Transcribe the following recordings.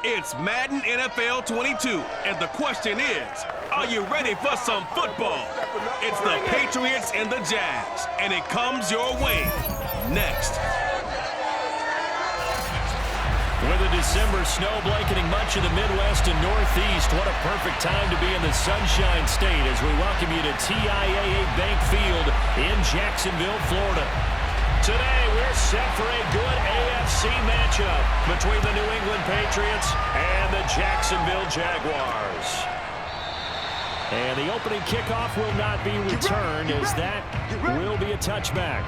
It's Madden NFL 22, and the question is, are you ready for some football? It's the Patriots and the Jags, and it comes your way next. With a December snow blanketing much of the Midwest and Northeast, what a perfect time to be in the Sunshine State as we welcome you to TIAA Bank Field in Jacksonville, Florida. Today, we're set for a good AFC matchup between the New England Patriots and the Jacksonville Jaguars. And the opening kickoff will not be returned as that will be a touchback.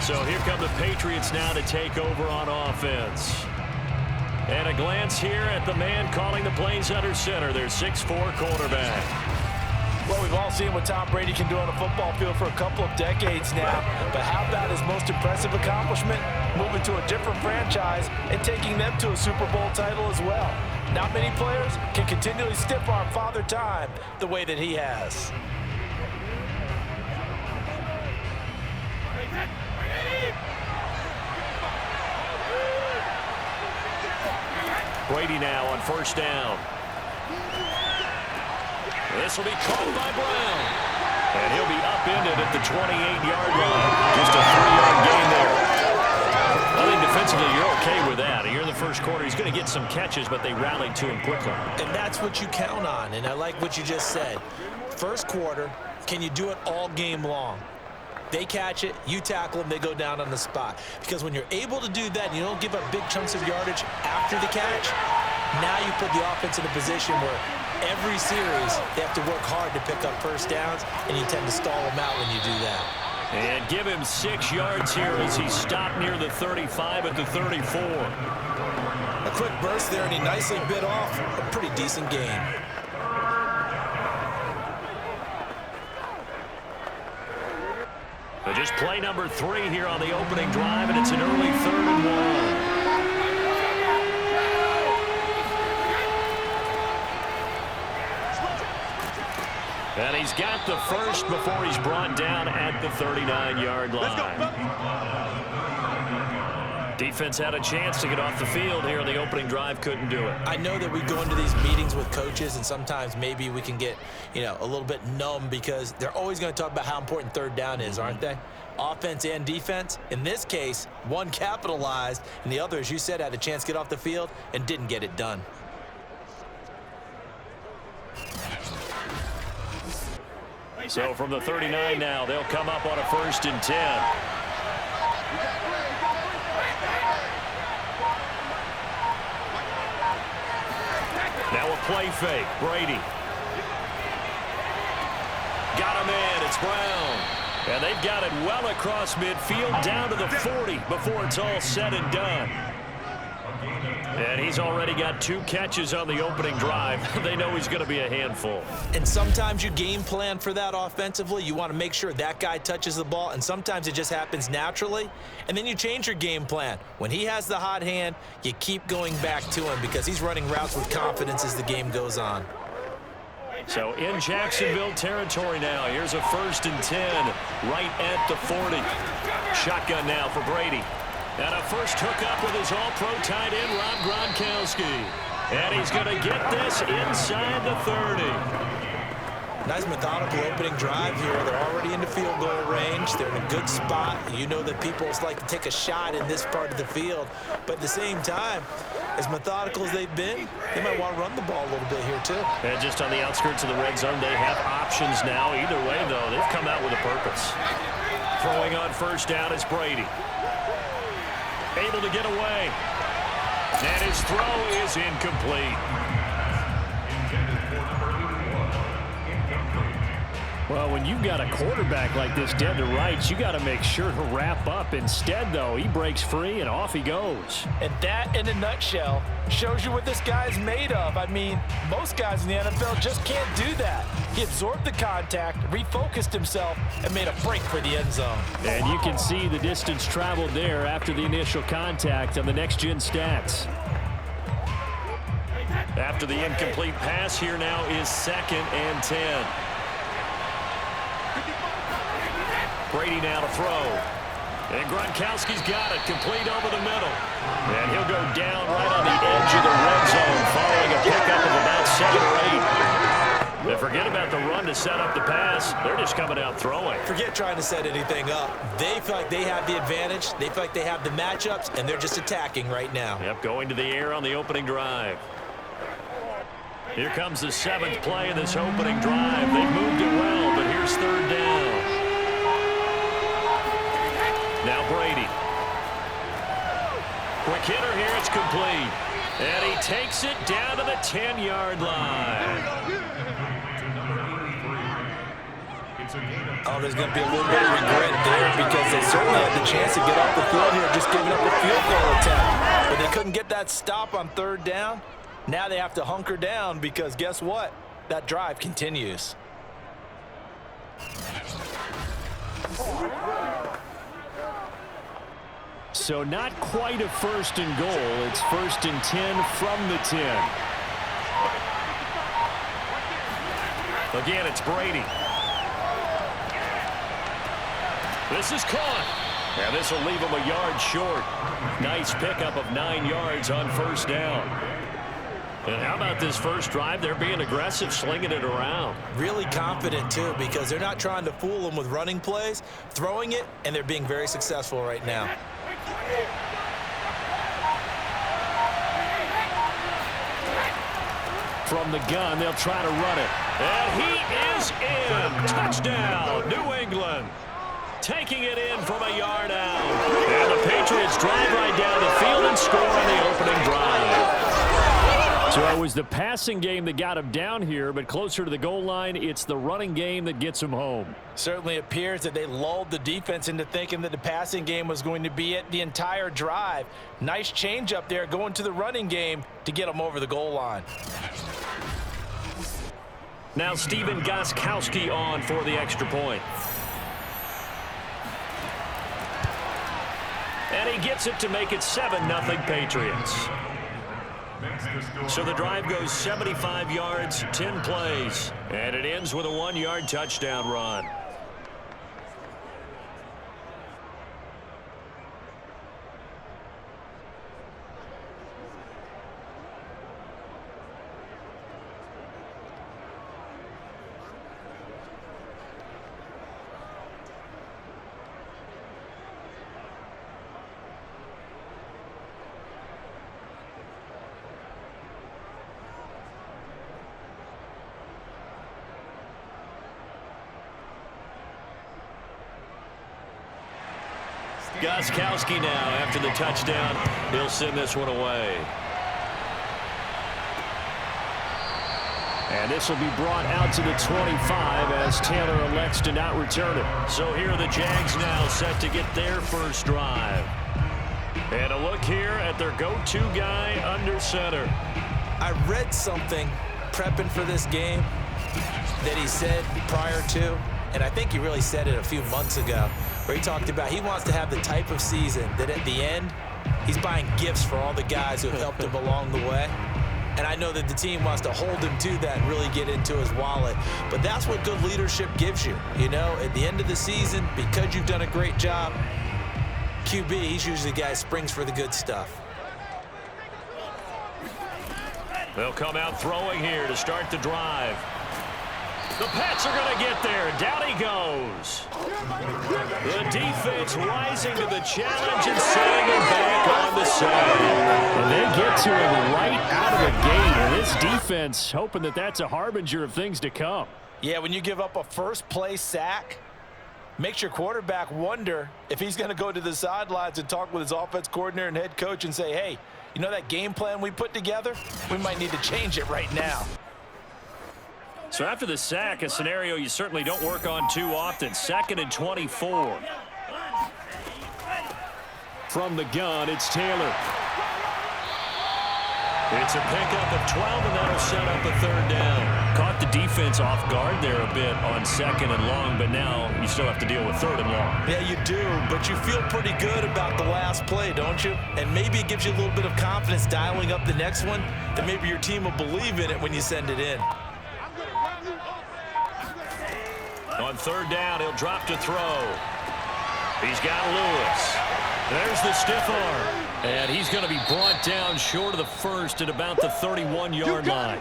So here come the Patriots now to take over on offense. And a glance here at the man calling the plays under center, their 6'4" quarterback. Well, we've all seen what Tom Brady can do on a football field for a couple of decades now. But how about his most impressive accomplishment? Moving to a different franchise and taking them to a Super Bowl title as well. Not many players can continually stiff-arm Father Time the way that he has. Brady now on first down. This will be caught by Brunell. And he'll be upended at the 28-yard line. Just a 3-yard gain there. I think defensively you're okay with that. Here in the first quarter, he's going to get some catches, but they rallied to him quickly. And that's what you count on, and I like what you just said. First quarter, can you do it all game long? They catch it, you tackle them, they go down on the spot. Because when you're able to do that, and you don't give up big chunks of yardage after the catch, now you put the offense in a position where every series they have to work hard to pick up first downs, and you tend to stall them out when you do that. And give him 6 yards here as he stopped near the 35 at the 34. A quick burst there, and he nicely bit off a pretty decent gain. But just play number 3 here on the opening drive, and it's an early 3rd and 1. And he's got the first before he's brought down at the 39-yard line. Defense had a chance to get off the field here on the opening drive, couldn't do it. I know that we go into these meetings with coaches, and sometimes maybe we can get, a little bit numb because they're always going to talk about how important third down is, aren't they? Offense and defense. In this case, one capitalized, and the other, as you said, had a chance to get off the field and didn't get it done. So from the 39 now, they'll come up on a 1st and 10. Now a play fake. Brady. Got him in. It's Brown. And they've got it well across midfield down to the 40 before it's all said and done. And he's already got 2 catches on the opening drive. They know he's going to be a handful. And sometimes you game plan for that offensively. You want to make sure that guy touches the ball, and sometimes it just happens naturally. And then you change your game plan. When he has the hot hand, you keep going back to him because he's running routes with confidence as the game goes on. So in Jacksonville territory now. Here's a 1st and 10 right at the 40. Shotgun now for Brady. And a first hookup with his all-pro tight end, Rob Gronkowski. And he's going to get this inside the 30. Nice methodical opening drive here. They're already into field goal range. They're in a good spot. You know that people like to take a shot in this part of the field. But at the same time, as methodical as they've been, they might want to run the ball a little bit here too. And just on the outskirts of the red zone, they have options now. Either way, though, they've come out with a purpose. Throwing on first down is Brady. Able to get away. And his throw is incomplete. Well, when you've got a quarterback like this dead to rights, you got to make sure to wrap up. Instead, though, he breaks free and off he goes. And that, in a nutshell, shows you what this guy's made of. I mean, most guys in the NFL just can't do that. He absorbed the contact, refocused himself, and made a break for the end zone. And you can see the distance traveled there after the initial contact on the next-gen stats. After the incomplete pass, here now is 2nd and 10. Brady now to throw. And Gronkowski's got it, complete over the middle. And he'll go down right on the edge of the red zone. forget about the run to set up the pass. They're just coming out throwing. Forget trying to set anything up. They feel like they have the advantage. They feel like they have the matchups, and they're just attacking right now. Yep, going to the air on the opening drive. Here comes the 7th play of this opening drive. They moved it well, but here's 3rd down. Now Brady. Quick hitter here, it's complete. And he takes it down to the 10-yard line. Oh, there's going to be a little bit of regret there because they certainly had the chance to get off the field here, just giving up a field goal attempt. But they couldn't get that stop on 3rd down. Now they have to hunker down because guess what? That drive continues. So not quite a 1st and goal. It's 1st and 10 from the 10. Again, it's Brady. This is caught. And this will leave him a yard short. Nice pickup of 9 yards on 1st down. And how about this first drive? They're being aggressive, slinging it around. Really confident, too, because they're not trying to fool them with running plays, throwing it, and they're being very successful right now. From the gun, they'll try to run it. And he is in. Touchdown, New England. Taking it in from a yard out. And the Patriots drive right down the field and score on the opening drive. So it was the passing game that got him down here, but closer to the goal line, it's the running game that gets him home. Certainly appears that they lulled the defense into thinking that the passing game was going to be it the entire drive. Nice change up there going to the running game to get them over the goal line. Now Stephen Gostkowski on for the extra point. And he gets it to make it 7-0 Patriots. So the drive goes 75 yards, 10 plays, and it ends with a 1-yard touchdown run. Gostkowski now after the touchdown. He'll send this one away. And this will be brought out to the 25 as Taylor elects to not return it. So here are the Jags now set to get their first drive. And a look here at their go-to guy under center. I read something prepping for this game that he said prior to, and I think he really said it a few months ago, where he talked about he wants to have the type of season that at the end, he's buying gifts for all the guys who have helped him along the way. And I know that the team wants to hold him to that and really get into his wallet. But that's what good leadership gives you. You know, at the end of the season, because you've done a great job, QB, he's usually the guy who springs for the good stuff. They'll come out throwing here to start the drive. The Pats are going to get there. Down he goes. The defense rising to the challenge and setting him back on the side. And they get to him right out of the gate. And this defense hoping that that's a harbinger of things to come. Yeah, when you give up a first-play sack, makes your quarterback wonder if he's going to go to the sidelines and talk with his offense coordinator and head coach and say, hey, you know that game plan we put together? We might need to change it right now. So after the sack, a scenario you certainly don't work on too often. 2nd and 24. From the gun, it's Taylor. It's a pickup of 12, and that'll set up a 3rd down. Caught the defense off guard there a bit on 2nd and long, but now you still have to deal with 3rd and long. Yeah, you do, but you feel pretty good about the last play, don't you? And maybe it gives you a little bit of confidence dialing up the next one, that maybe your team will believe in it when you send it in. On 3rd down, he'll drop to throw. He's got Lewis. There's the stiff arm. And he's going to be brought down short of the first at about the 31-yard line.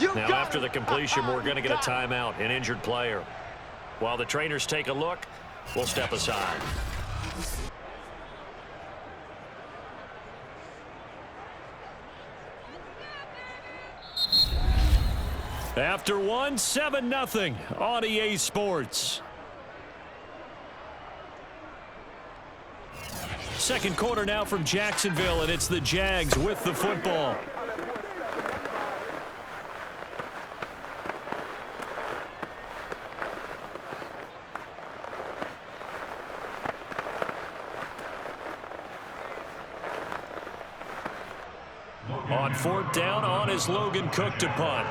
Now, after the completion, we're going to get a timeout, an injured player. While the trainers take a look, we'll step aside. After one, 7-0 on EA Sports. Second quarter now from Jacksonville, and it's the Jags with the football. On fourth down, on is Logan Cook to punt.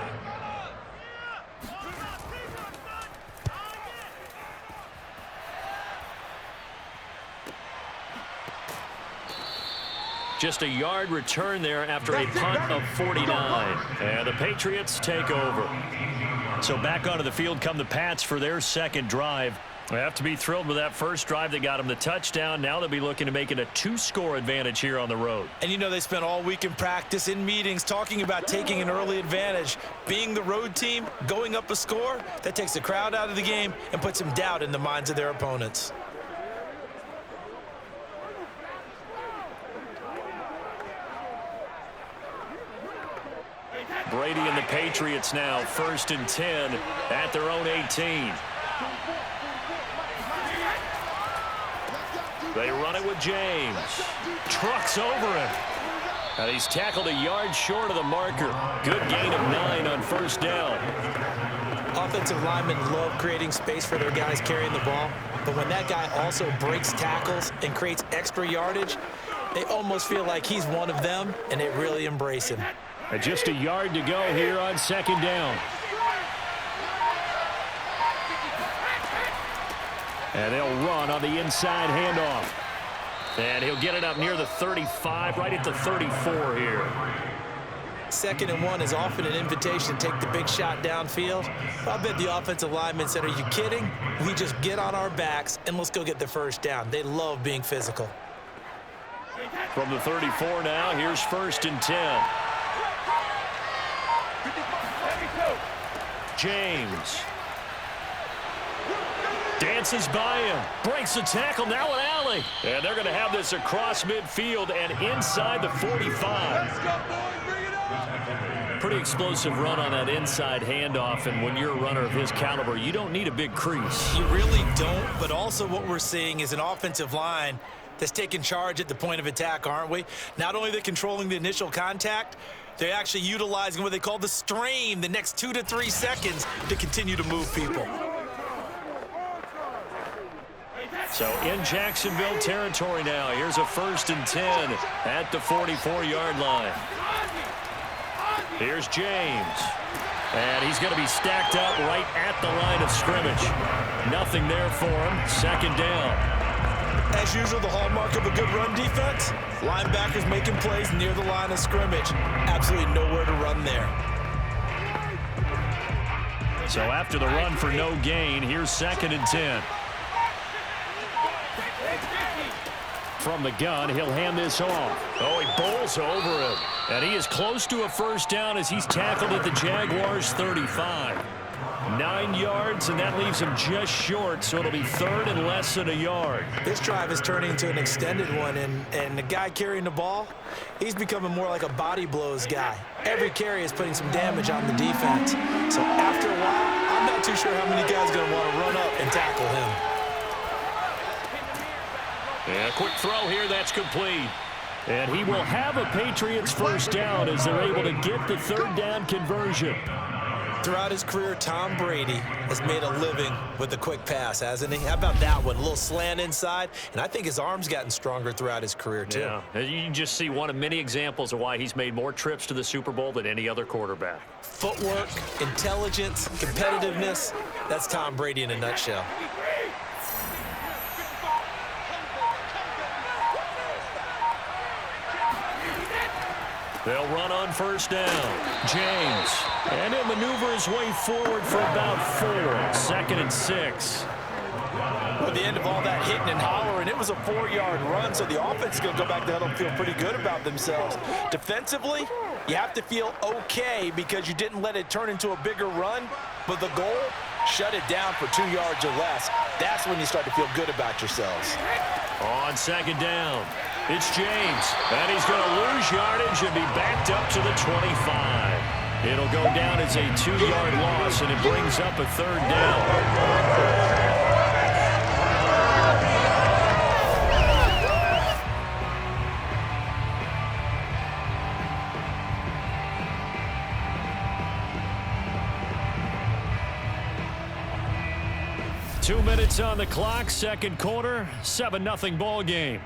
Just a yard return there after a punt of 49. And the Patriots take over. So back onto the field come the Pats for their second drive. They have to be thrilled with that first drive that got them the touchdown. Now they'll be looking to make it a 2-score advantage here on the road. And you know they spent all week in practice, in meetings, talking about taking an early advantage. Being the road team, going up a score, that takes the crowd out of the game and puts some doubt in the minds of their opponents. Brady and the Patriots now, 1st and 10 at their own 18. They run it with James. Trucks over him. And he's tackled a yard short of the marker. Good gain of 9 on first down. Offensive linemen love creating space for their guys carrying the ball. But when that guy also breaks tackles and creates extra yardage, they almost feel like he's one of them, and they really embrace him. And just a yard to go here on second down. And they'll run on the inside handoff. And he'll get it up near the 35, right at the 34 here. 2nd and 1 is often an invitation to take the big shot downfield. I bet the offensive linemen said, are you kidding? We just get on our backs and let's go get the first down. They love being physical. From the 34 now, here's 1st and 10. James dances by him, breaks the tackle, now an alley. And they're going to have this across midfield and inside the 45. Pretty explosive run on that inside handoff, and when you're a runner of his caliber, you don't need a big crease. You really don't, but also what we're seeing is an offensive line that's taking charge at the point of attack, aren't we? Not only are they controlling the initial contact, they're actually utilizing what they call the strain, the next 2 to 3 seconds to continue to move people. So in Jacksonville territory now, here's a 1st and 10 at the 44-yard line. Here's James. And he's going to be stacked up right at the line of scrimmage. Nothing there for him. 2nd down. As usual, the hallmark of a good run defense, linebackers making plays near the line of scrimmage. Absolutely nowhere to run there. So after the run for no gain, here's 2nd and 10. From the gun, he'll hand this off. Oh, he bowls over him. And he is close to a first down as he's tackled at the Jaguars' 35. 9 yards, and that leaves him just short, so it'll be 3rd and less than a yard. This drive is turning into an extended one, and the guy carrying the ball, he's becoming more like a body blows guy. Every carry is putting some damage on the defense. So after a while, I'm not too sure how many guys are going to want to run up and tackle him. And a quick throw here, that's complete. And he will have a Patriots first down as they're able to get the 3rd down conversion. Throughout his career, Tom Brady has made a living with the quick pass, hasn't he? How about that one? A little slant inside, and I think his arm's gotten stronger throughout his career, too. Yeah, you can just see one of many examples of why he's made more trips to the Super Bowl than any other quarterback. Footwork, intelligence, competitiveness, that's Tom Brady in a nutshell. They'll run on first down. James. And he'll maneuver his way forward for about 4. 2nd and 6. Look, the end of all that hitting and hollering, it was a 4-yard run, so the offense is going to go back to the huddle and feel pretty good about themselves. Defensively, you have to feel okay because you didn't let it turn into a bigger run, but the goal, shut it down for 2 yards or less. That's when you start to feel good about yourselves. On second down, it's James, and he's going to lose yardage and be backed up to the 25. It'll go down as a 2-yard loss, and it brings up a third down. 2 minutes on the clock, second quarter, 7-0 ball game.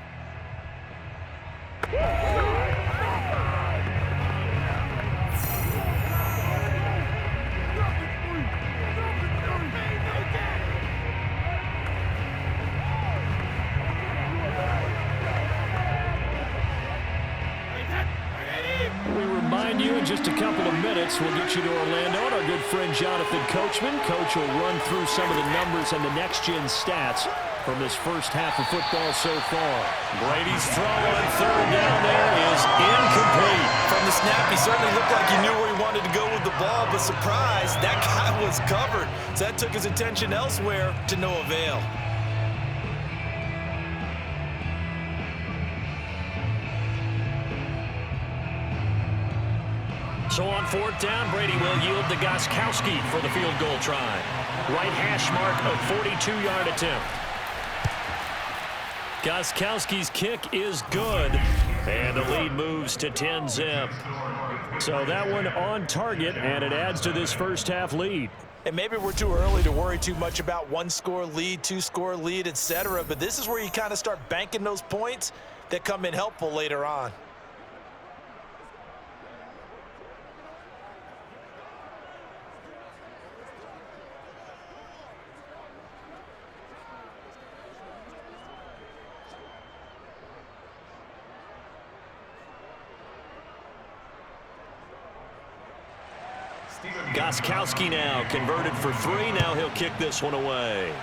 In just a couple of minutes, we'll get you to Orlando and our good friend Jonathan Coachman. Coach will run through some of the numbers and the next-gen stats from this first half of football so far. Brady's throw on third down there is incomplete. From the snap, he certainly looked like he knew where he wanted to go with the ball, but surprise, that guy was covered. So that took his attention elsewhere to no avail. So on fourth down, Brady will yield to Gostkowski for the field goal try. Right hash mark of 42-yard attempt. Gostkowski's kick is good, and the lead moves to 10-zip. So that one on target, and it adds to this first half lead. And maybe we're too early to worry too much about 1-score lead, 2-score lead, etc. But this is where you kind of start banking those points that come in helpful later on. Gostkowski now converted for 3. Now he'll kick this one away.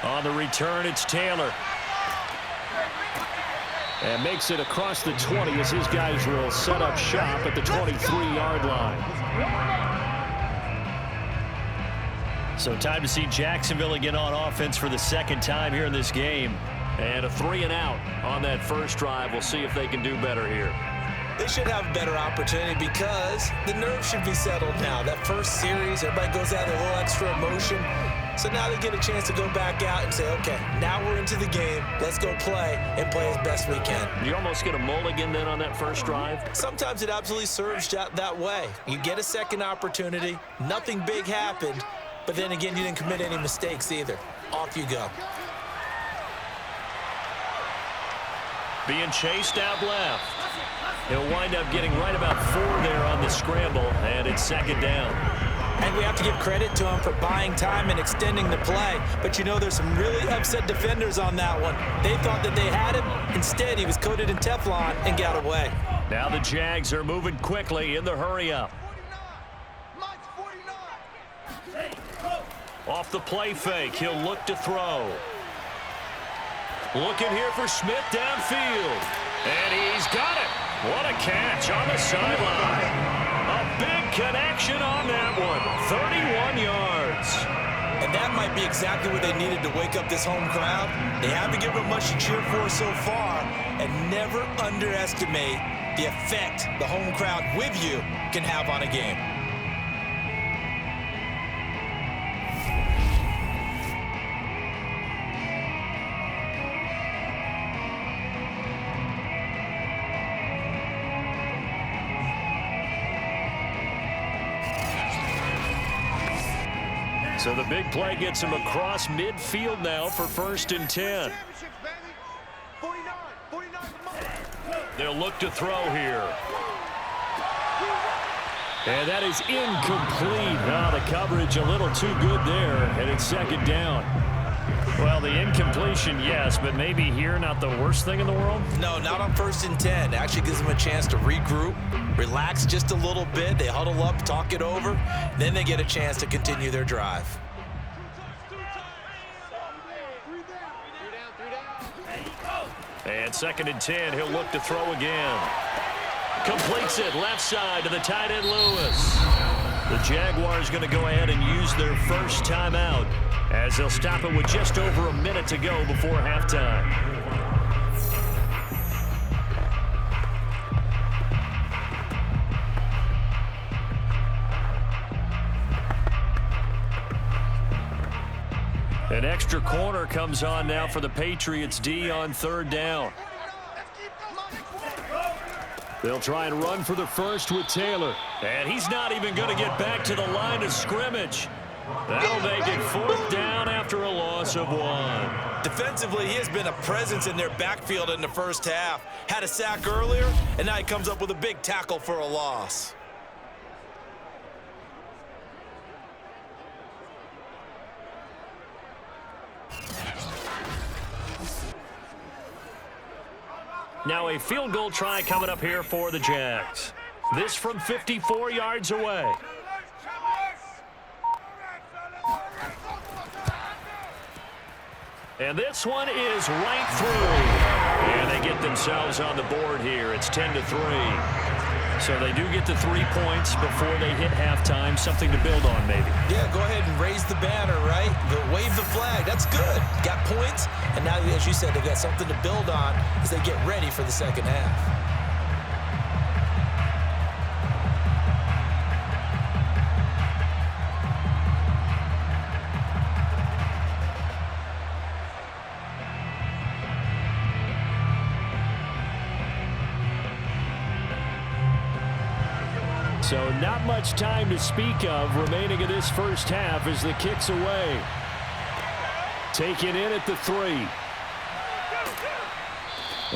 On the return, it's Taylor. And makes it across the 20 as his guys will set up shop at the 23-yard line. So time to see Jacksonville again on offense for the second time here in this game. And a 3-and-out on that first drive. We'll see if they can do better here. They should have a better opportunity because the nerves should be settled now. That first series, everybody goes out with a little extra emotion. So now they get a chance to go back out and say, okay, now we're into the game. Let's go play and play as best we can. You almost get a mulligan then on that first drive? Sometimes it absolutely serves that way. You get a second opportunity. Nothing big happened. But then again, you didn't commit any mistakes either. Off you go. Being chased out left. He'll wind up getting right about 4 there on the scramble, and it's second down. And we have to give credit to him for buying time and extending the play. But you know, there's some really upset defenders on that one. They thought that they had him. Instead, he was coated in Teflon and got away. Now the Jags are moving quickly in the hurry-up. Off the play fake, he'll look to throw. Looking here for Smith downfield. And he's got it. What a catch on the sideline. A big connection on that one. 31 yards. And that might be exactly what they needed to wake up this home crowd. They haven't given them much to cheer for so far. And never underestimate the effect the home crowd with you can have on a game. So the big play gets him across midfield now for 1st and 10. They'll look to throw here. And that is incomplete. Oh, the coverage a little too good there, and it's second down. Well, the incompletion, yes, but maybe here not the worst thing in the world? No, not on 1st and 10. It actually gives them a chance to regroup, relax just a little bit. They huddle up, talk it over. Then they get a chance to continue their drive. And 2nd and 10, he'll look to throw again. Completes it left side to the tight end, Lewis. The Jaguars going to go ahead and use their first timeout as they'll stop it with just over a minute to go before halftime. An extra corner comes on now for the Patriots D on 3rd down. They'll try and run for the first with Taylor. And he's not even going to get back to the line of scrimmage. That'll make it 4th down after a loss of 1. Defensively, he has been a presence in their backfield in the first half. Had a sack earlier, and now he comes up with a big tackle for a loss. Now a field goal try coming up here for the Jags. This from 54 yards away. And this one is right through. And they get themselves on the board here. It's 10-3. So they do get the 3 points before they hit halftime. Something to build on, maybe. Yeah, go ahead and raise the banner, right? Wave the flag. That's good. Got points, and now, as you said, they've got something to build on as they get ready for the second half. So not much time to speak of remaining in this first half as the kick's away. Taken in at the 3.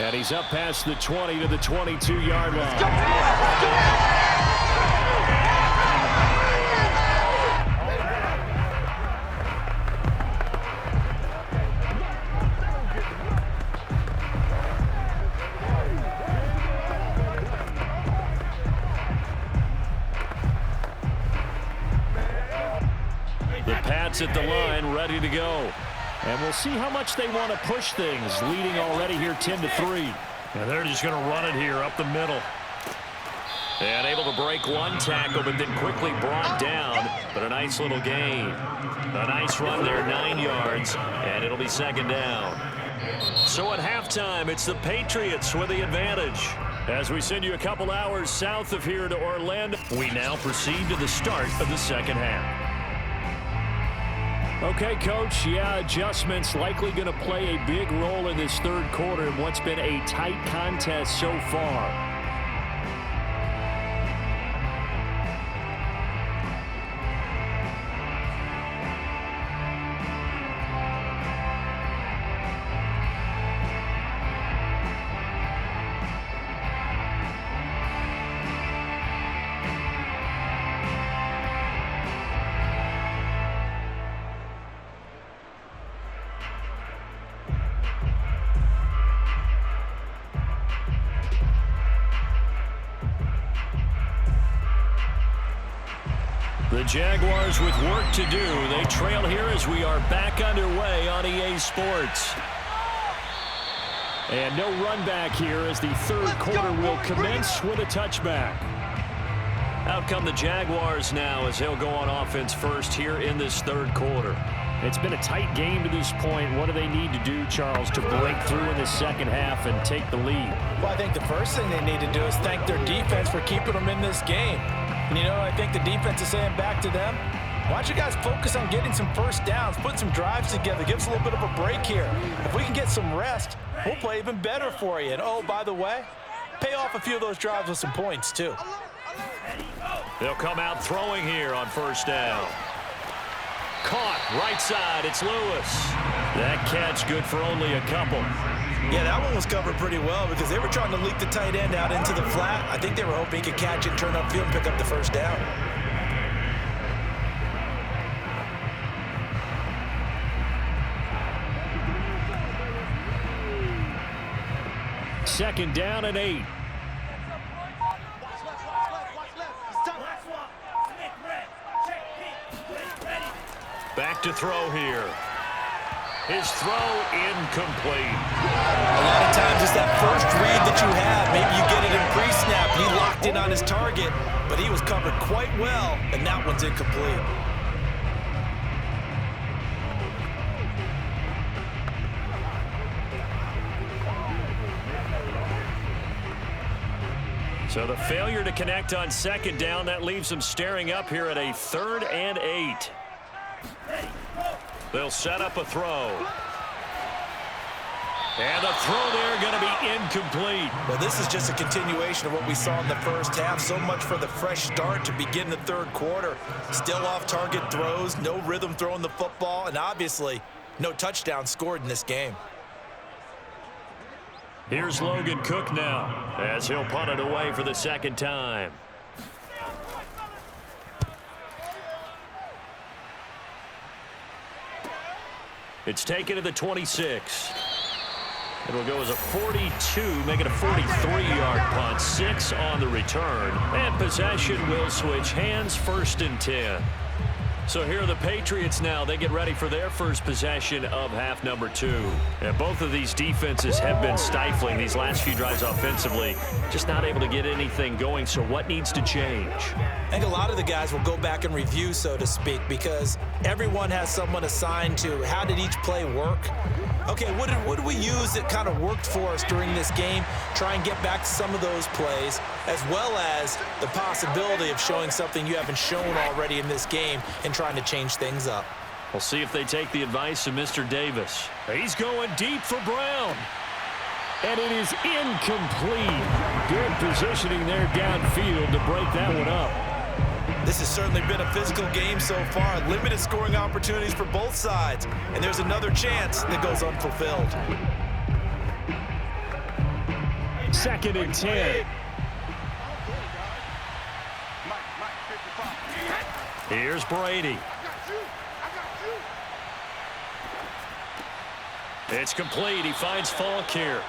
And he's up past the 20 to the 22-yard line. At the line, ready to go. And we'll see how much they want to push things, leading already here 10-3. And they're just going to run it here up the middle. And able to break one tackle, but then quickly brought down. But a nice little gain. A nice run there, 9 yards, and it'll be 2nd down. So at halftime, it's the Patriots with the advantage. As we send you a couple hours south of here to Orlando, we now proceed to the start of the second half. Okay, Coach, yeah, adjustments likely going to play a big role in this third quarter in what's been a tight contest so far. The Jaguars with work to do. They trail here as we are back underway on EA Sports. And no run back here as the third quarter will commence with a touchback. Out come the Jaguars now as they'll go on offense first here in this third quarter. It's been a tight game to this point. What do they need to do, Charles, to break through in the second half and take the lead? Well, I think the first thing they need to do is thank their defense for keeping them in this game. And, you know, I think the defense is saying back to them, why don't you guys focus on getting some first downs, put some drives together, give us a little bit of a break here. If we can get some rest, we'll play even better for you. And, oh, by the way, pay off a few of those drives with some points, too. They'll come out throwing here on first down. Caught, right side, it's Lewis. That catch good for only a couple. Yeah, that one was covered pretty well because they were trying to leak the tight end out into the flat. I think they were hoping he could catch it, turn upfield, and pick up the first down. Second down and 8. Back to throw here. His throw incomplete. A lot of times it's that first read that you have. Maybe you get it in pre-snap. He locked in on his target, but he was covered quite well, and that one's incomplete. So the failure to connect on second down, that leaves them staring up here at a 3rd and 8. They'll set up a throw. And the throw there going to be incomplete. Well, this is just a continuation of what we saw in the first half. So much for the fresh start to begin the third quarter. Still off-target throws, no rhythm throwing the football, and obviously no touchdown scored in this game. Here's Logan Cook now as he'll punt it away for the second time. It's taken to the 26. It'll go as a 42, make it a 43-yard punt. 6 on the return. And possession will switch hands, 1st and 10. So here are the Patriots now. They get ready for their first possession of half number 2. And both of these defenses have been stifling these last few drives offensively. Just not able to get anything going. So what needs to change? I think a lot of the guys will go back and review, so to speak, because everyone has someone assigned to how did each play work. Okay, what did we use that kind of worked for us during this game? Try and get back to some of those plays, as well as the possibility of showing something you haven't shown already in this game and trying to change things up. We'll see if they take the advice of Mr. Davis. He's going deep for Brown. And it is incomplete. Good positioning there downfield to break that one up. This has certainly been a physical game so far. Limited scoring opportunities for both sides. And there's another chance that goes unfulfilled. 2nd and 10. Here's Brady. It's complete. He finds Faulk here.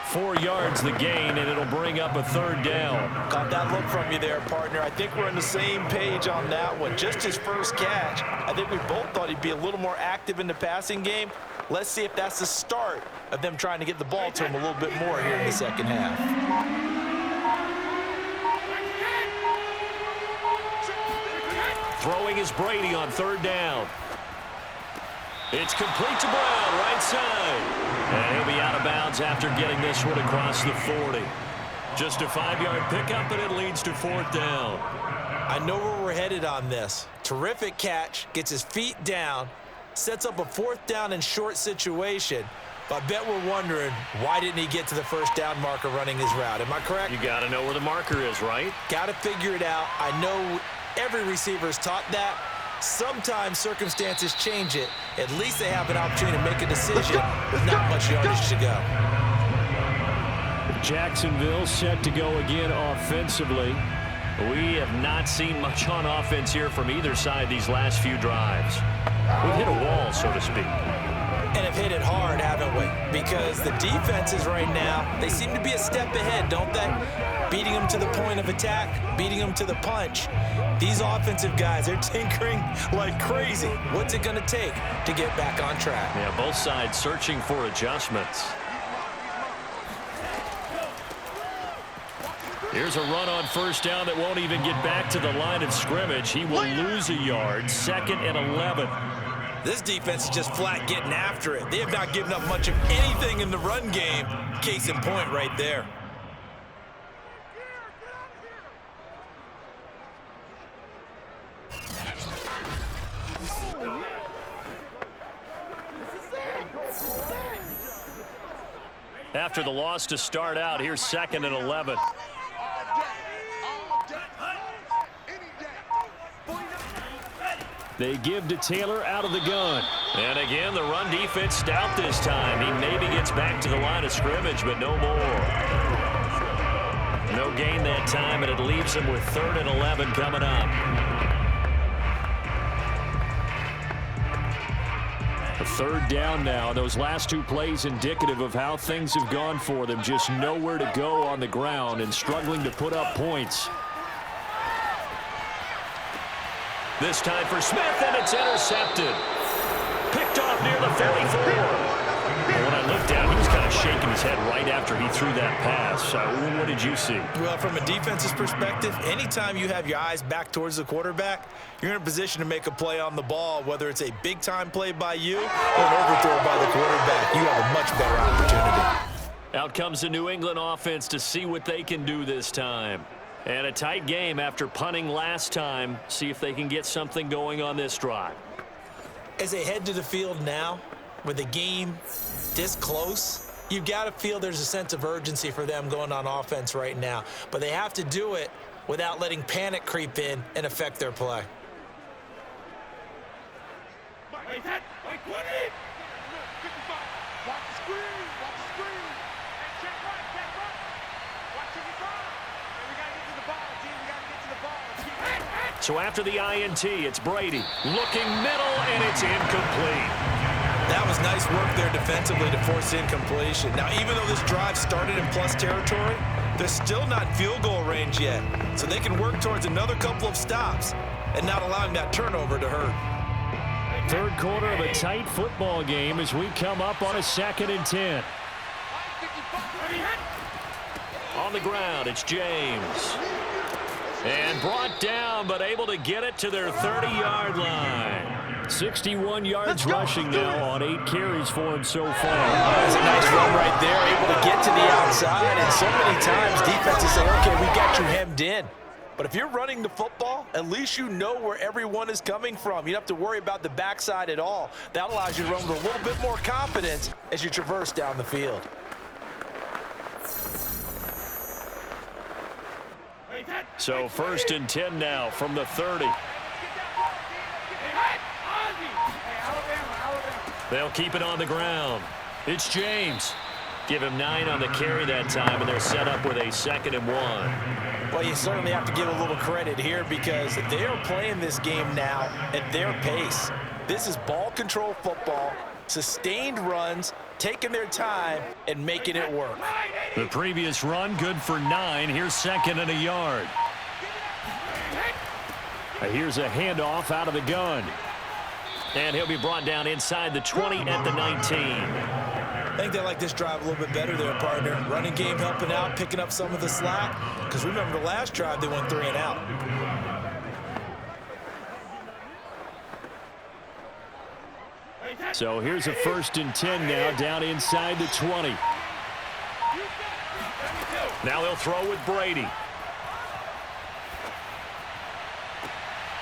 4 yards the gain, and it'll bring up a 3rd down. Got that look from you there, partner. I think we're on the same page on that one. Just his first catch. I think we both thought he'd be a little more active in the passing game. Let's see if that's the start of them trying to get the ball to him a little bit more here in the second half. Throwing is Brady on 3rd down. It's complete to Brown, right side. And he'll be out of bounds after getting this one across the 40. Just a 5-yard pickup, and it leads to 4th down. I know where we're headed on this. Terrific catch, gets his feet down, sets up a 4th down and short situation. But I bet we're wondering, why didn't he get to the 1st down marker running his route? Am I correct? You got to know where the marker is, right? Got to figure it out. I know every receiver is taught that. Sometimes circumstances change it. At least they have an opportunity to make a decision with not much yardage to go. Jacksonville set to go again offensively. We have not seen much on offense here from either side these last few drives. We've hit a wall, so to speak. And have hit it hard, haven't we? Because the defenses right now, they seem to be a step ahead, don't they? Beating them to the point of attack, beating them to the punch. These offensive guys, they're tinkering like crazy. What's it going to take to get back on track? Yeah, both sides searching for adjustments. Here's a run on 1st down that won't even get back to the line of scrimmage. He will lose a yard. 2nd and 11. This defense is just flat getting after it. They have not given up much of anything in the run game. Case in point right there. After the loss to start out, here's 2nd and 11. They give to Taylor out of the gun. And again, the run defense stout this time. He maybe gets back to the line of scrimmage, but no more. No gain that time, and it leaves him with 3rd and 11 coming up. A 3rd down now. Those last 2 plays indicative of how things have gone for them. Just nowhere to go on the ground and struggling to put up points. This time for Smith, and it's intercepted. Picked off near the 44. When I looked down, he was kind of shaking his head right after he threw that pass. What did you see? Well, from a defense's perspective, anytime you have your eyes back towards the quarterback, you're in a position to make a play on the ball, whether it's a big-time play by you or an overthrow by the quarterback. You have a much better opportunity. Out comes the New England offense to see what they can do this time. And a tight game after punting last time. See if they can get something going on this drive. As they head to the field now, with the game this close, you've got to feel there's a sense of urgency for them going on offense right now. But they have to do it without letting panic creep in and affect their play. So after the INT, it's Brady. Looking middle, and it's incomplete. That was nice work there defensively to force incompletion. Now, even though this drive started in plus territory, they're still not in field goal range yet. So they can work towards another couple of stops and not allowing that turnover to hurt. Third quarter of a tight football game as we come up on a 2nd and 10. On the ground, it's James. And brought down, but able to get it to their 30-yard line. 61 yards rushing now on 8 carries for him so far. That's a nice run right there, able to get to the outside. And so many times defenses say, okay, we got you hemmed in. But if you're running the football, at least you know where everyone is coming from. You don't have to worry about the backside at all. That allows you to run with a little bit more confidence as you traverse down the field. So 1st and 10 now from the 30. They'll keep it on the ground. It's James. Give him 9 on the carry that time, and they're set up with a 2nd and 1. Well, you certainly have to give a little credit here because they are playing this game now at their pace. This is ball control football, sustained runs, taking their time and making it work. The previous run good for 9. Here's 2nd and a yard. Here's a handoff out of the gun. And he'll be brought down inside the 20 at the 19. I think they like this drive a little bit better there, partner. Running game helping out, picking up some of the slack. Because remember the last drive, they went 3 and out. So here's a 1st and 10 now down inside the 20. Now they'll throw with Brady.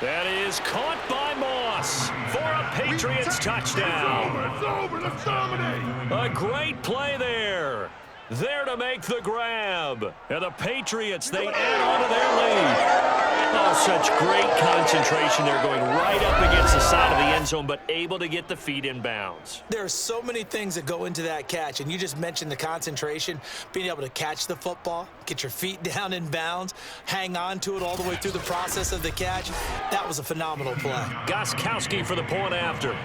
That is caught by Moss for a Patriots touchdown. It's over. Let's dominate. A great play there. There to make the grab. And the Patriots, they add on to their lead. Oh, such great concentration. They're going right up against the side of the end zone, but able to get the feet in bounds. There are so many things that go into that catch, and you just mentioned the concentration, being able to catch the football, get your feet down in bounds, hang on to it all the way through the process of the catch. That was a phenomenal play. Gostkowski for the point after.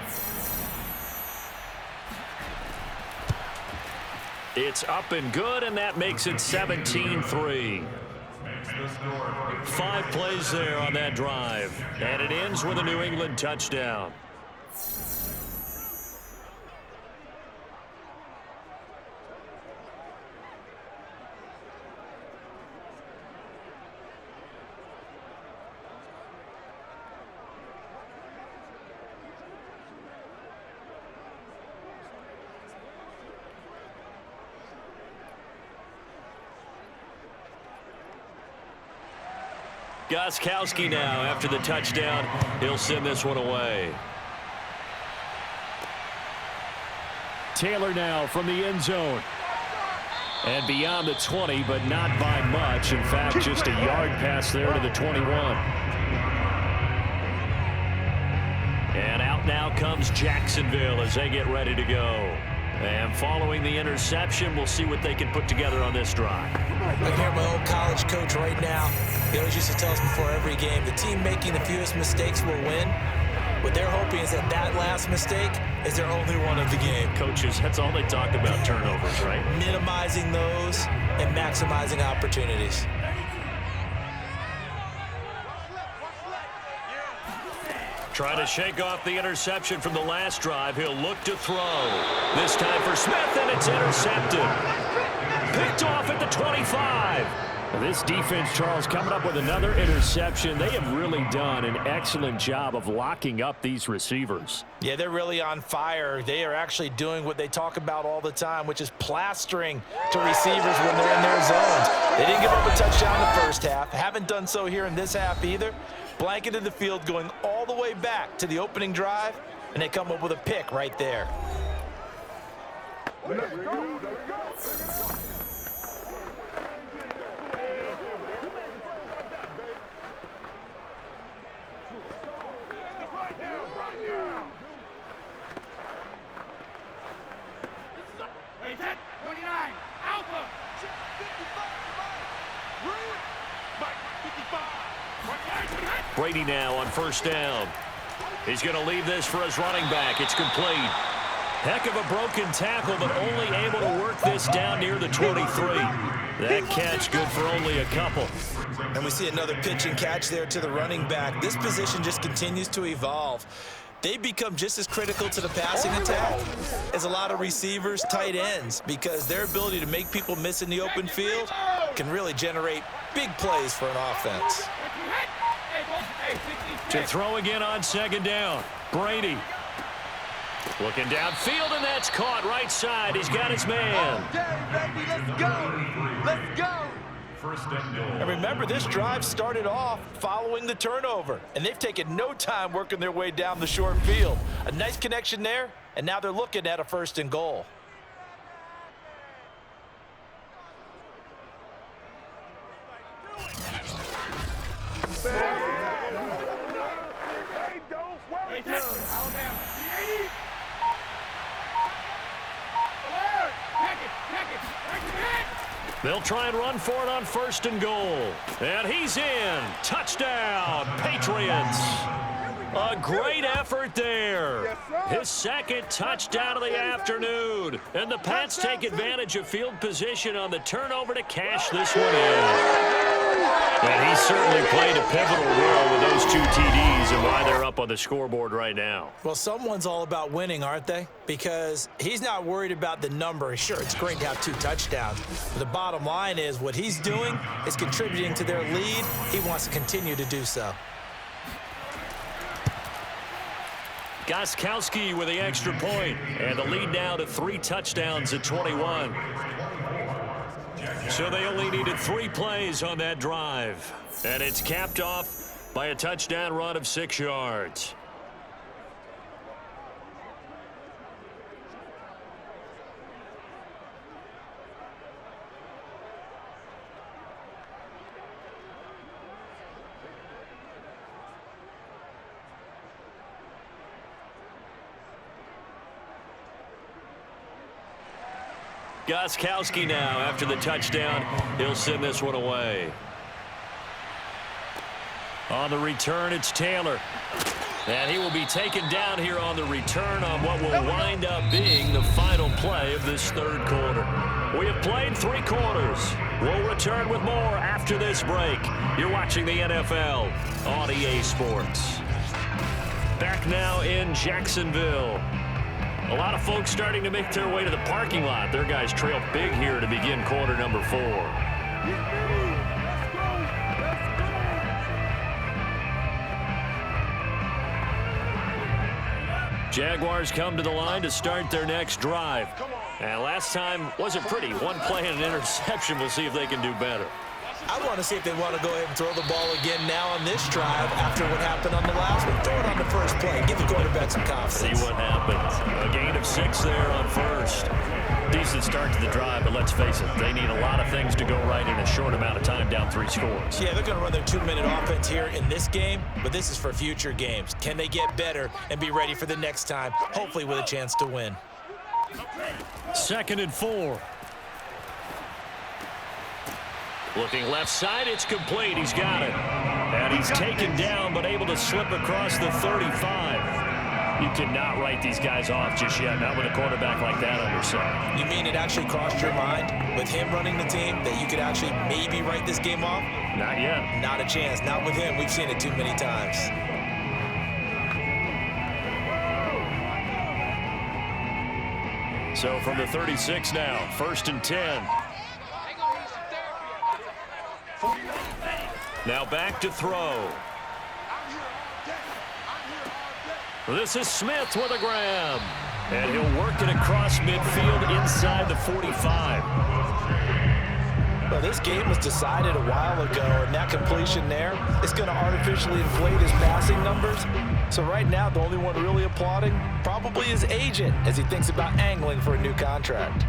It's up and good, and that makes it 17-3. 5 plays there on that drive, and it ends with a New England touchdown. Gostkowski now after the touchdown. He'll send this one away. Taylor now from the end zone. And beyond the 20, but not by much. In fact, just a yard pass there to the 21. And out now comes Jacksonville as they get ready to go. And following the interception, we'll see what they can put together on this drive. I can hear my old college coach right now. He always used to tell us before every game, the team making the fewest mistakes will win. What they're hoping is that that last mistake is their only one of the game. Coaches, that's all they talk about, turnovers, right? Minimizing those and maximizing opportunities. Trying to shake off the interception from the last drive. He'll look to throw. This time for Smith, and it's intercepted. Picked off at the 25. This defense, Charles, coming up with another interception. They have really done an excellent job of locking up these receivers. Yeah, they're really on fire. They are actually doing what they talk about all the time, which is plastering to receivers when they're in their zones. They didn't give up a touchdown in the first half. Haven't done so here in this half either. Blanketed the field going all the way back to the opening drive, and they come up with a pick right there. Brady now on first down. He's going to leave this for his running back. It's complete. Heck of a broken tackle, but only able to work this down near the 23. That catch good for only a couple. And we see another pitch and catch there to the running back. This position just continues to evolve. They become just as critical to the passing attack as a lot of receivers, tight ends, because their ability to make people miss in the open field can really generate big plays for an offense. To throw again on second down. Brady. Looking downfield, and that's caught right side. He's got his man. Okay, baby, let's go. Let's go. And remember, this drive started off following the turnover, and they've taken no time working their way down the short field. A nice connection there, and now they're looking at a 1st and goal. They'll try and run for it on 1st and goal. And he's in. Touchdown, Patriots. A great effort there. His 2nd touchdown of the afternoon. And the Pats take advantage of field position on the turnover to cash this one in. And he certainly played a pivotal role with those 2 TDs and why they're up on the scoreboard right now. Well, someone's all about winning, aren't they? Because he's not worried about the number. Sure, it's great to have 2 touchdowns. But the bottom line is what he's doing is contributing to their lead. He wants to continue to do so. Gostkowski with the extra point, and the lead now to 3 touchdowns at 21. So they only needed 3 plays on that drive, and it's capped off by a touchdown run of 6 yards. Gostkowski now after the touchdown. He'll send this one away. On the return, it's Taylor. And he will be taken down here on the return on what will wind up being the final play of this 3rd quarter. We have played 3 quarters. We'll return with more after this break. You're watching the NFL on EA Sports. Back now in Jacksonville. A lot of folks starting to make their way to the parking lot. Their guys trail big here to begin quarter number 4. Jaguars come to the line to start their next drive. And last time wasn't pretty. 1 play and an interception. We'll see if they can do better. I want to see if they want to go ahead and throw the ball again now on this drive after what happened on the last one. Throw it on the first play. Give the quarterback some confidence. See what happens. A gain of 6 there on 1st. Decent start to the drive, but let's face it, they need a lot of things to go right in a short amount of time, down 3 scores. Yeah, they're going to run their 2-minute offense here in this game, but this is for future games. Can they get better and be ready for the next time, hopefully with a chance to win? 2nd and 4. Looking left side, it's complete. He's got it. And he's taken down, but able to slip across the 35. You cannot write these guys off just yet, not with a quarterback like that under center. You mean it actually crossed your mind with him running the team that you could actually maybe write this game off? Not yet. Not a chance. Not with him. We've seen it too many times. So from the 36 now, 1st and 10. Now back to throw. This is Smith with a grab. And he'll work it across midfield inside the 45. Well, this game was decided a while ago, and that completion there is going to artificially inflate his passing numbers. So right now, the only one really applauding probably his agent as he thinks about angling for a new contract.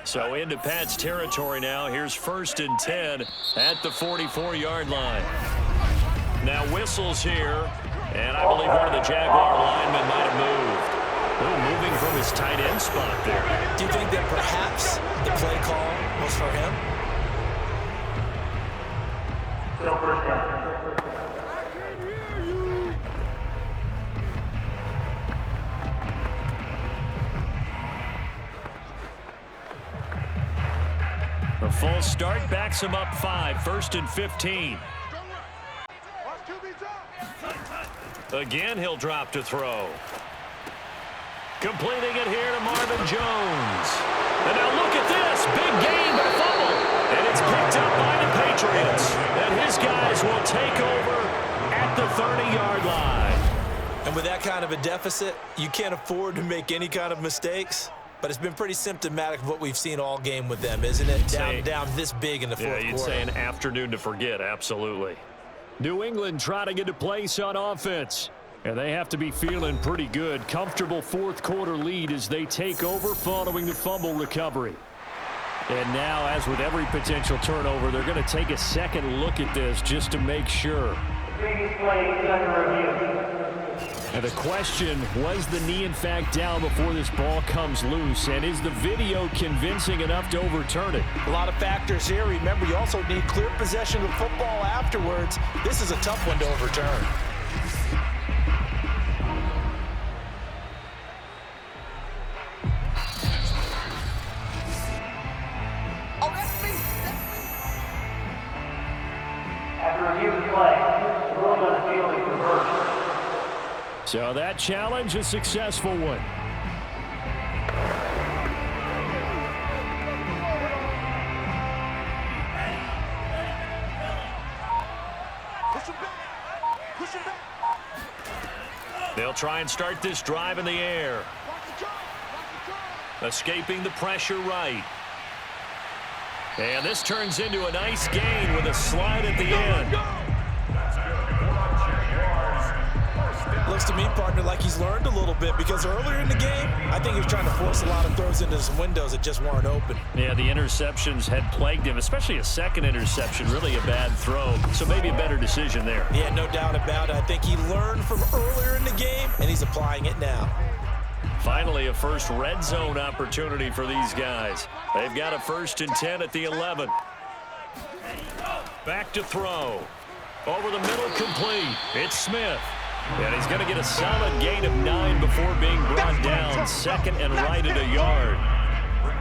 So into Pat's territory now. Here's 1st and 10 at the 44-yard line. Now whistles here, and I believe one of the Jaguar linemen might have moved. Ooh, moving from his tight end spot there. Do you think that perhaps the play call was for him? A full start backs him up 5, 1st and 15. Again, he'll drop to throw. Completing it here to Marvin Jones. And now look at this. Big gain by Faulk. And it's picked up by the Patriots. And his guys will take over at the 30-yard line. And with that kind of a deficit, you can't afford to make any kind of mistakes. But it's been pretty symptomatic of what we've seen all game with them, isn't it? Down this big in the fourth quarter. Yeah, you'd say an afternoon to forget, absolutely. New England trying to get a place on offense. And they have to be feeling pretty good. Comfortable fourth quarter lead as they take over following the fumble recovery. And now, as with every potential turnover, they're going to take a second look at this just to make sure. And the question, was the knee in fact down before this ball comes loose? And is the video convincing enough to overturn it? A lot of factors here. Remember, you also need clear possession of the football afterwards. This is a tough one to overturn. So that challenge, a successful one. They'll try and start this drive in the air. Escaping the pressure right. And this turns into a nice gain with a slide at the end. Looks to me, partner, like he's learned a little bit because earlier in the game, I think he was trying to force a lot of throws into some windows that just weren't open. Yeah, the interceptions had plagued him, especially a second interception, really a bad throw. So maybe a better decision there. Yeah, no doubt about it. I think he learned from earlier in the game, and he's applying it now. Finally, a first red zone opportunity for these guys. They've got a 1st and 10 at the 11. Back to throw. Over the middle, complete. It's Smith. And he's going to get a solid gain of 9 before being brought down. Second and right at a yard.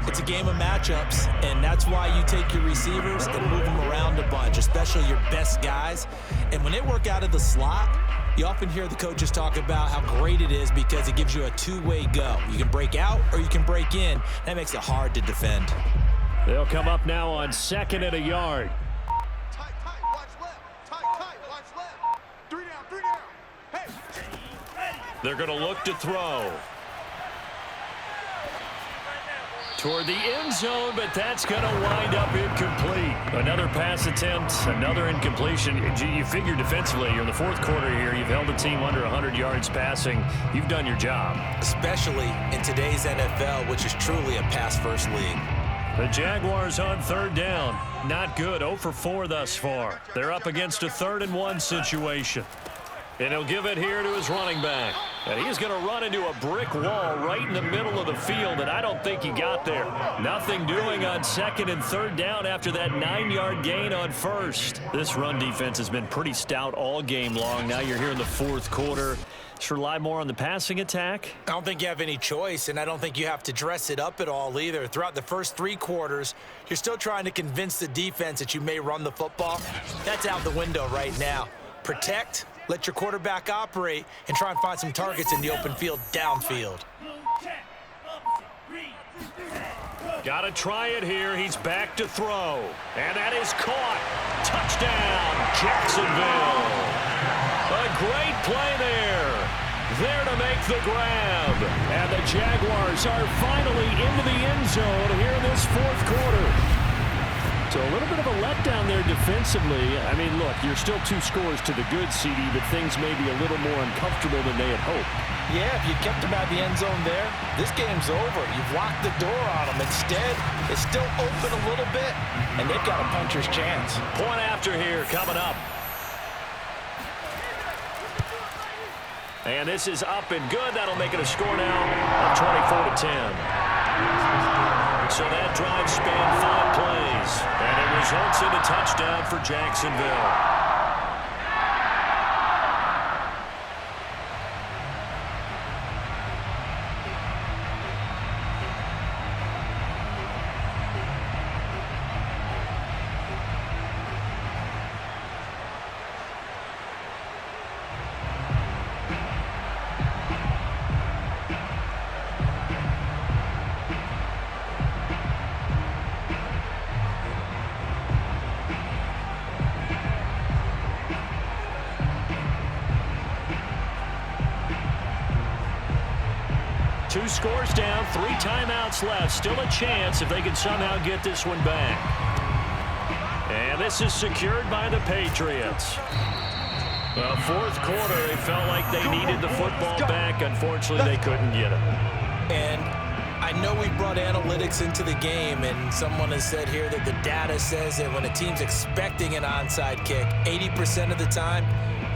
It's a game of matchups, and that's why you take your receivers and move them around a bunch, especially your best guys. And when they work out of the slot, you often hear the coaches talk about how great it is because it gives you a two-way go. You can break out or you can break in. That makes it hard to defend. They'll come up now on 2nd and a yard. Tight, watch left. Tight, watch left. 3 down. Hey. They're going to look to throw. Toward the end zone, but that's going to wind up incomplete. Another pass attempt, another incompletion. You figure defensively, you're in the fourth quarter here. You've held a team under 100 yards passing. You've done your job. Especially in today's NFL, which is truly a pass-first league. The Jaguars on 3rd down. Not good. 0 for 4 thus far. They're up against a 3rd and 1 situation. And he'll give it here to his running back. And he's going to run into a brick wall right in the middle of the field, and I don't think he got there. Nothing doing on 2nd and 3rd down after that 9-yard gain on 1st. This run defense has been pretty stout all game long. Now you're here in the fourth quarter. Just rely more on the passing attack. I don't think you have any choice, and I don't think you have to dress it up at all either. Throughout the first 3 quarters, you're still trying to convince the defense that you may run the football. That's out the window right now. Protect Let your quarterback operate and try and find some targets in the open field downfield. Got to try it here. He's back to throw. And that is caught. Touchdown, Jacksonville. A great play there. There to make the grab. And the Jaguars are finally into the end zone here in this fourth quarter. So a little bit of a letdown there defensively. I mean, look, you're still 2 scores to the good, CD, but things may be a little more uncomfortable than they had hoped. Yeah, if you kept them out of the end zone there, this game's over. You've locked the door on them. Instead, it's still open a little bit, and they've got a puncher's chance. Point after here coming up. And this is up and good. That'll make it a score now of 24-10. So that drive spanned 5 plays, and it results in a touchdown for Jacksonville. Two scores down, 3 timeouts left. Still a chance if they can somehow get this one back. And this is secured by the Patriots. Well, fourth quarter, they felt like they needed the football back. Unfortunately, they couldn't get it. And I know we brought analytics into the game, and someone has said here that the data says that when a team's expecting an onside kick, 80% of the time,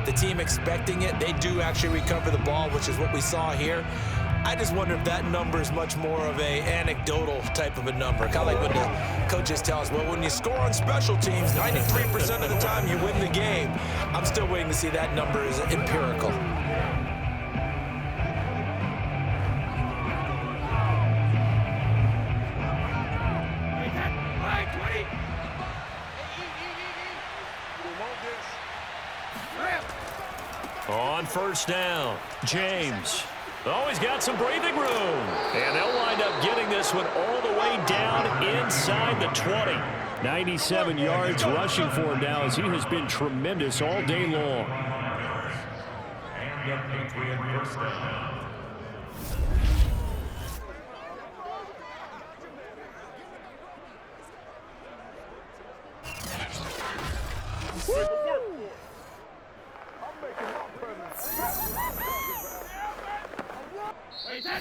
the team expecting it, they do actually recover the ball, which is what we saw here. I just wonder if that number is much more of a anecdotal type of a number. Kind of like when the coaches tell us, well, when you score on special teams, 93% of the time you win the game. I'm still waiting to see that number is empirical. On first down, James. Oh, he's got some breathing room. And they'll wind up getting this one all the way down inside the 20. 97 yards rushing for him now as he has been tremendous all day long.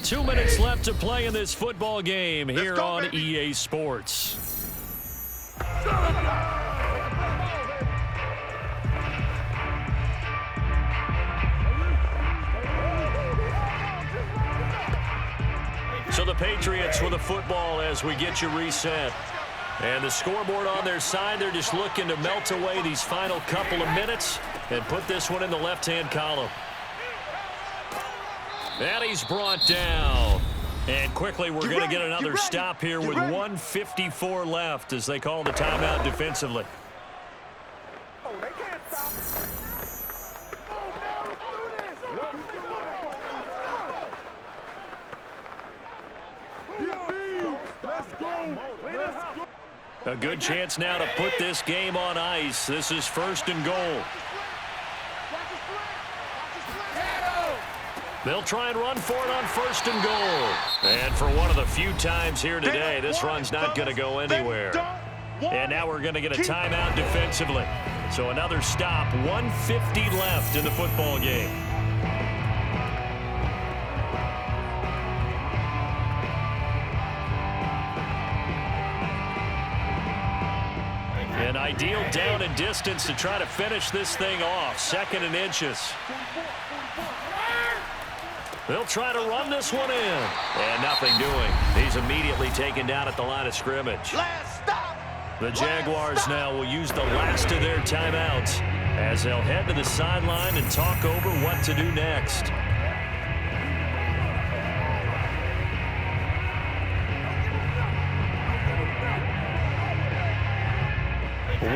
Two minutes left to play in this football game here on EA Sports. So the Patriots with the football as we get you reset. And the scoreboard on their side, they're just looking to melt away these final couple of minutes and put this one in the left-hand column. And he's brought down. And quickly, we're going to get another stop here with 1:54 left as they call the timeout defensively. Oh, they can't stop. Let's go. A good chance now to put this game on ice. This is 1st and goal. They'll try and run for it on 1st and goal. And for one of the few times here today, this run's not going to go anywhere. And now we're going to get a timeout defensively. So another stop, 1:50 left in the football game. An ideal down and distance to try to finish this thing off. 2nd and inches. They'll try to run this one in. And nothing doing. He's immediately taken down at the line of scrimmage. The Jaguars now will use the last of their timeouts as they'll head to the sideline and talk over what to do next.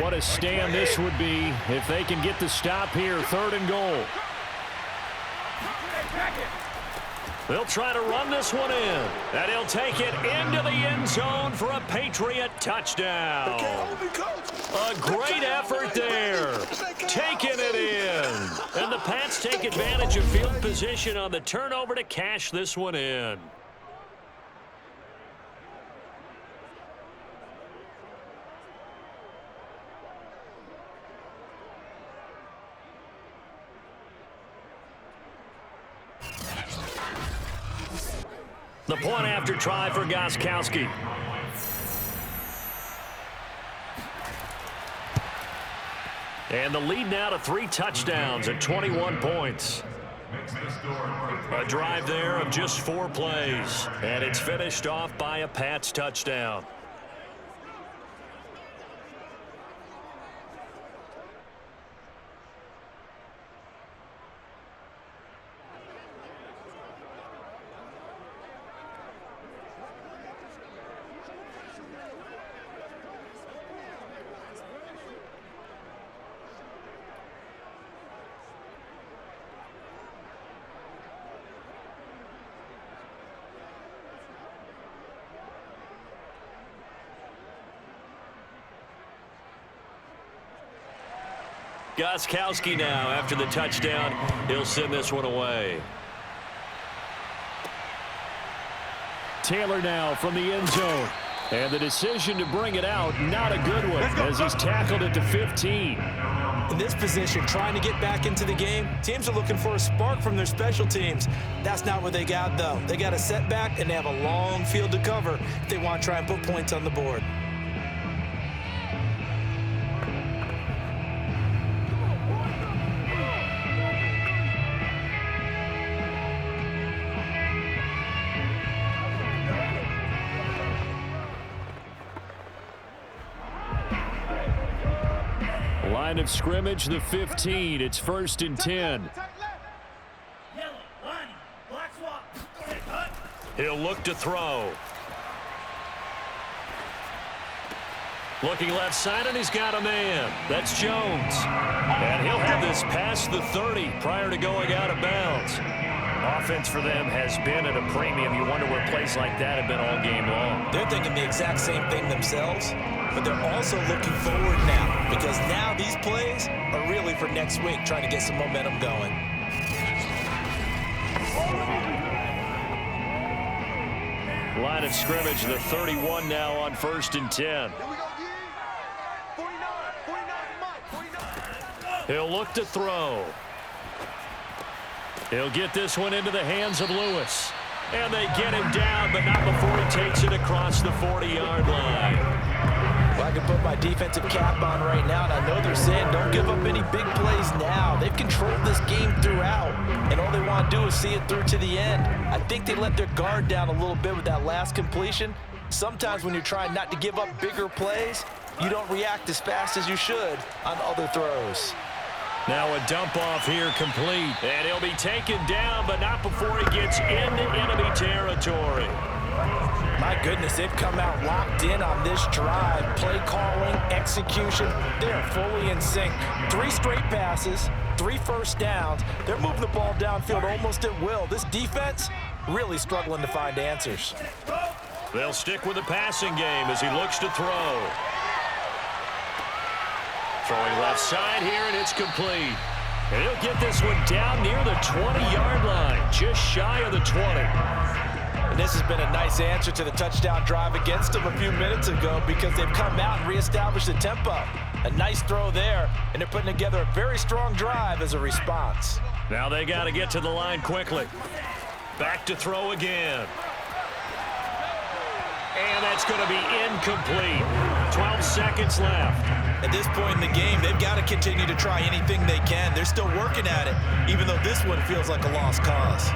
what a stand this would be if they can get the stop here. 3rd and goal. They'll try to run this one in. And he'll take it into the end zone for a Patriot touchdown. A great effort there. Taking it in. And the Pats take advantage of field position on the turnover to cash this one in. The point after try for Gostkowski. And the lead now to 3 touchdowns at 21 points. A drive there of just 4 plays. And it's finished off by a Pats touchdown. Gostkowski now after the touchdown. He'll send this one away. Taylor now from the end zone. And the decision to bring it out, not a good one, as he's tackled at the 15. In this position, trying to get back into the game, teams are looking for a spark from their special teams. That's not what they got, though. They got a setback, and they have a long field to cover if they want to try and put points on the board. Line of scrimmage, the 15. It's 1st and 10. He'll look to throw. Looking left side, and he's got a man. That's Jones. And he'll have this past the 30 prior to going out of bounds. Offense for them has been at a premium. You wonder where plays like that have been all game long. They're thinking the exact same thing themselves, but they're also looking forward now, because now these plays are really for next week, trying to get some momentum going. Line of scrimmage, the 31 now on 1st and 10. He'll look to throw. He'll get this one into the hands of Lewis. And they get him down, but not before he takes it across the 40-yard line. Well, I can put my defensive cap on right now, and I know they're saying don't give up any big plays now. They've controlled this game throughout, and all they want to do is see it through to the end. I think they let their guard down a little bit with that last completion. Sometimes when you're trying not to give up bigger plays, you don't react as fast as you should on other throws. Now a dump off here complete. And he'll be taken down, but not before he gets into enemy territory. My goodness, they've come out locked in on this drive. Play calling, execution, they're fully in sync. 3 straight passes, 3 first downs. They're moving the ball downfield almost at will. This defense really struggling to find answers. They'll stick with the passing game as he looks to throw. Throwing left side here, and it's complete. And he'll get this one down near the 20-yard line, just shy of the 20. And this has been a nice answer to the touchdown drive against them a few minutes ago, because they've come out and reestablished the tempo. A nice throw there, and they're putting together a very strong drive as a response. Now they got to get to the line quickly. Back to throw again. And that's going to be incomplete. 12 seconds left. At this point in the game, they've got to continue to try anything they can. They're still working at it, even though this one feels like a lost cause.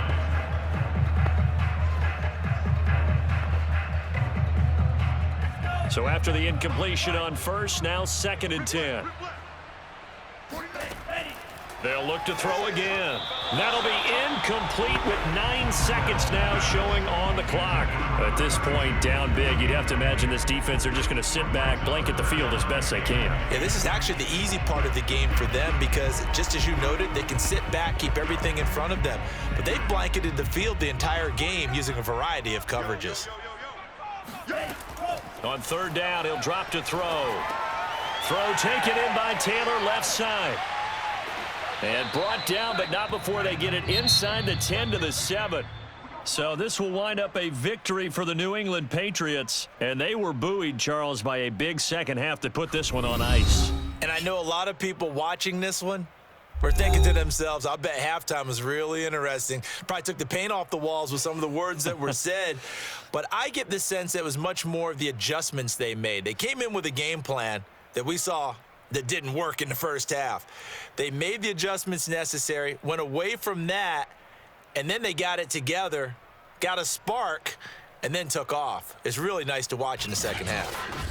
So after the incompletion on first, now 2nd and 10. They'll look to throw again. That'll be incomplete with 9 seconds now showing on the clock. At this point, down big, you'd have to imagine this defense are just going to sit back, blanket the field as best they can. Yeah, this is actually the easy part of the game for them because, just as you noted, they can sit back, keep everything in front of them. But they've blanketed the field the entire game using a variety of coverages. On third down, he'll drop to throw. Throw taken in by Taylor, left side. And brought down, but not before they get it inside the 10 to the 7. So this will wind up a victory for the New England Patriots. And they were buoyed, Charles, by a big second half to put this one on ice. And I know a lot of people watching this one were thinking to themselves, I bet halftime was really interesting. Probably took the paint off the walls with some of the words that were said. But I get the sense that it was much more of the adjustments they made. They came in with a game plan that we saw that didn't work in the first half. They made the adjustments necessary, went away from that, and then they got it together, got a spark, and then took off. It's really nice to watch in the second half.